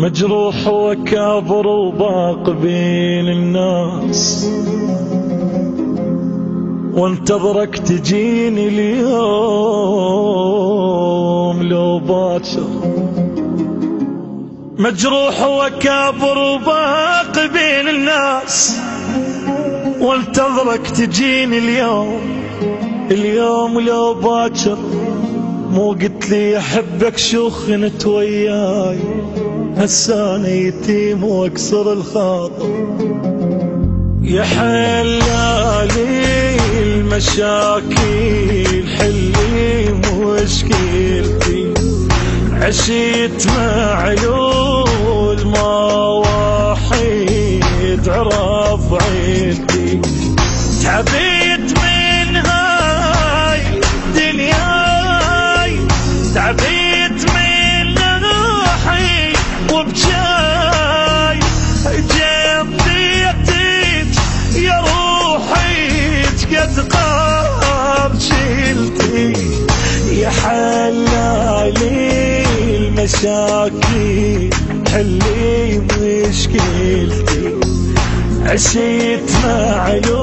مجروح وكابر وباق بين الناس، وانتظرك تجيني اليوم لو باكر. مجروح وكابر وباق بين الناس، وانتظرك تجيني اليوم لو باكر. مو قلت لي احبك شوخ انت وياي، هسه انا يتيم واكسر الخاطر. يا حلالي المشاكل حلي مشكلتي، عشيت معلول ما وحيد عرف عيلتي. تعبيت من هاي دنياي، تعبيت من ناحي وبجاي، جديتك يا روحي قد قاب شلتي. يا حلالي المشاكل حلي مشكلتي، عشيت معلوم